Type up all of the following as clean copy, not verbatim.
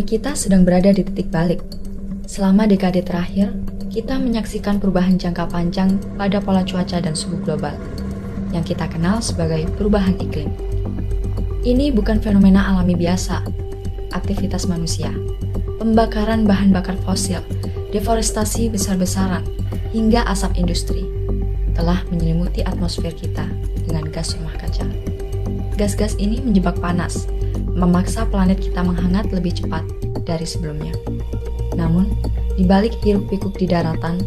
kita sedang berada di titik balik. Selama dekade terakhir, kita menyaksikan perubahan jangka panjang pada pola cuaca dan suhu global, yang kita kenal sebagai perubahan iklim. Ini bukan fenomena alami biasa, aktivitas manusia, pembakaran bahan bakar fosil, deforestasi besar-besaran, hingga asap industri telah menyelimuti atmosfer kita dengan gas rumah kaca. Gas-gas ini menjebak panas, memaksa planet kita menghangat lebih cepat dari sebelumnya. Namun, di balik hiruk-pikuk di daratan,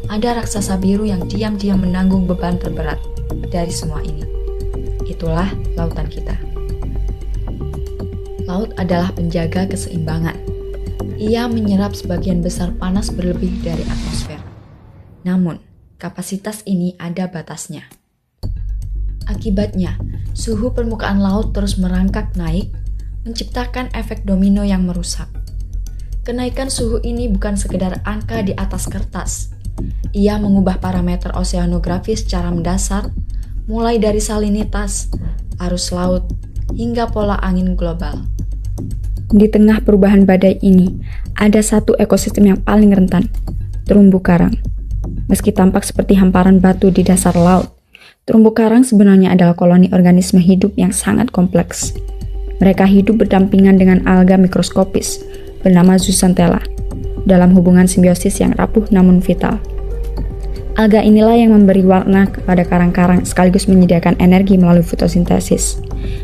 ada raksasa biru yang diam-diam menanggung beban terberat dari semua ini. Itulah lautan kita. Laut adalah penjaga keseimbangan. Ia menyerap sebagian besar panas berlebih dari atmosfer. Namun, kapasitas ini ada batasnya. Akibatnya, suhu permukaan laut terus merangkak naik, menciptakan efek domino yang merusak. Kenaikan suhu ini bukan sekedar angka di atas kertas. Ia mengubah parameter oseanografi secara mendasar, mulai dari salinitas, arus laut, hingga pola angin global. Di tengah perubahan badai ini, ada satu ekosistem yang paling rentan, terumbu karang. Meski tampak seperti hamparan batu di dasar laut, terumbu karang sebenarnya adalah koloni organisme hidup yang sangat kompleks. Mereka hidup berdampingan dengan alga mikroskopis bernama zooxanthella dalam hubungan simbiosis yang rapuh namun vital. Alga inilah yang memberi warna kepada karang-karang sekaligus menyediakan energi melalui fotosintesis.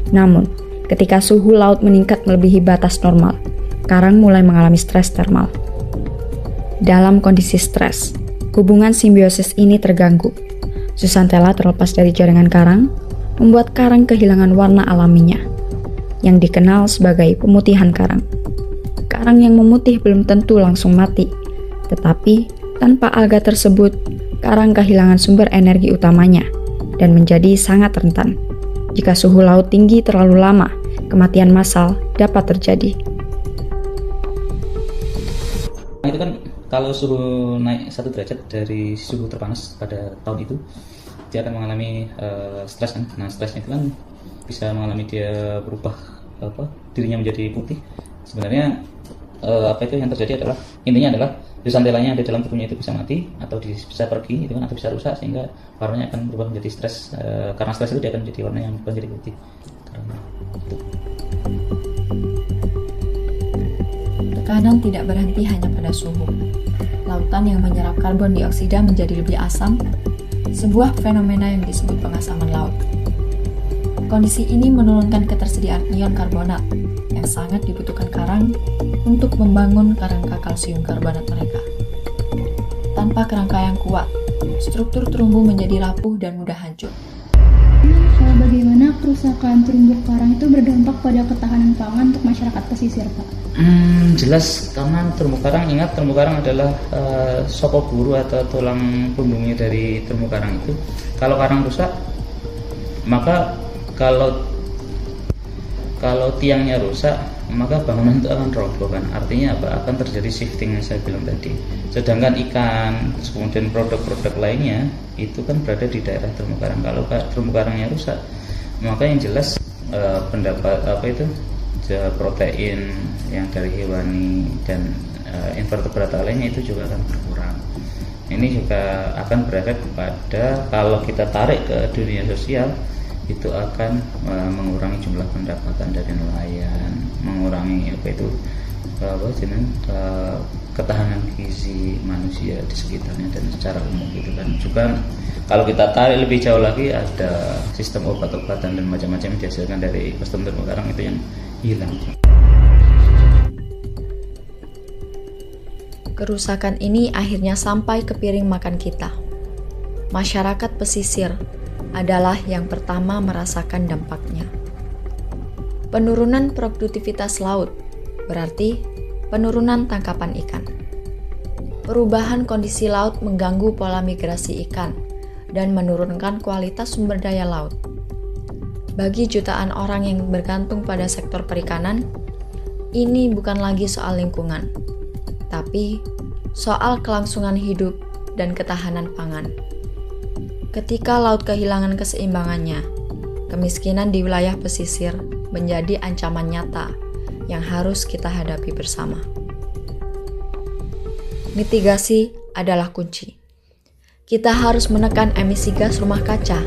Namun, ketika suhu laut meningkat melebihi batas normal, karang mulai mengalami stres termal. Dalam kondisi stres, hubungan simbiosis ini terganggu. Zooxanthella terlepas dari jaringan karang, membuat karang kehilangan warna alaminya, yang dikenal sebagai pemutihan karang. Karang yang memutih belum tentu langsung mati, tetapi tanpa alga tersebut, karang kehilangan sumber energi utamanya dan menjadi sangat rentan. Jika suhu laut tinggi terlalu lama, kematian massal dapat terjadi. Itu kan kalau suhu naik 1 derajat dari suhu terpanas pada tahun itu, dia akan mengalami stres kan. Nah, stresnya itu kan bisa mengalami dia berubah dirinya menjadi putih. Sebenarnya itu yang terjadi adalah, intinya adalah zooxanthellanya yang ada dalam tubuhnya itu bisa mati atau bisa pergi itu kan, atau bisa rusak sehingga warnanya akan berubah menjadi stres. Karena stres itu dia akan menjadi warna yang berubah menjadi putih. Karena itu. Tekanan tidak berhenti hanya pada suhu. Lautan yang menyerap karbon dioksida menjadi lebih asam, sebuah fenomena yang disebut pengasaman laut. Kondisi ini menurunkan ketersediaan ion karbonat yang sangat dibutuhkan karang untuk membangun kerangka kalsium karbonat mereka. Tanpa kerangka yang kuat, struktur terumbu menjadi rapuh dan mudah hancur. Bagaimana kerusakan terumbu karang itu berdampak pada ketahanan pangan untuk masyarakat pesisir, Pak? Jelas, karena terumbu karang, ingat terumbu karang adalah sokok buru atau tulang punggungnya dari terumbu karang itu. Kalau karang rusak, maka kalau tiangnya rusak, maka bangunan itu akan roboh kan. Artinya apa? Akan terjadi shifting yang saya bilang tadi. Sedangkan ikan, kemudian produk-produk lainnya itu kan berada di daerah terumbu karang. Kalau terumbu karangnya rusak, maka yang jelas protein yang dari hewani dan invertebrata lainnya itu juga akan berkurang. Ini juga akan berefek pada, kalau kita tarik ke dunia sosial, itu akan mengurangi jumlah pendapatan dari nelayan, mengurangi ketahanan gizi manusia di sekitarnya dan secara umum gitu kan. Juga kalau kita tarik lebih jauh lagi, ada sistem obat-obatan dan macam-macam yang dihasilkan dari ekosistem terumbu karang itu yang hilang. Kerusakan ini akhirnya sampai ke piring makan kita. Masyarakat pesisir adalah yang pertama merasakan dampaknya. Penurunan produktivitas laut berarti penurunan tangkapan ikan. Perubahan kondisi laut mengganggu pola migrasi ikan dan menurunkan kualitas sumber daya laut. Bagi jutaan orang yang bergantung pada sektor perikanan, ini bukan lagi soal lingkungan, tapi soal kelangsungan hidup dan ketahanan pangan. Ketika laut kehilangan keseimbangannya, kemiskinan di wilayah pesisir menjadi ancaman nyata yang harus kita hadapi bersama. Mitigasi adalah kunci. Kita harus menekan emisi gas rumah kaca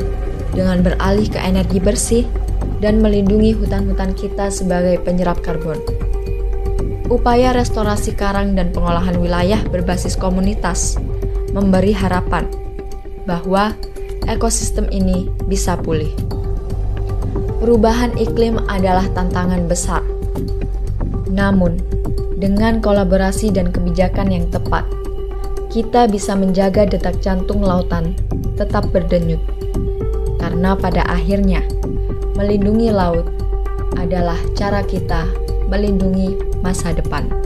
dengan beralih ke energi bersih dan melindungi hutan-hutan kita sebagai penyerap karbon. Upaya restorasi karang dan pengolahan wilayah berbasis komunitas memberi harapan bahwa ekosistem ini bisa pulih. Perubahan iklim adalah tantangan besar. Namun, dengan kolaborasi dan kebijakan yang tepat, kita bisa menjaga detak jantung lautan tetap berdenyut. Karena pada akhirnya, melindungi laut adalah cara kita melindungi masa depan.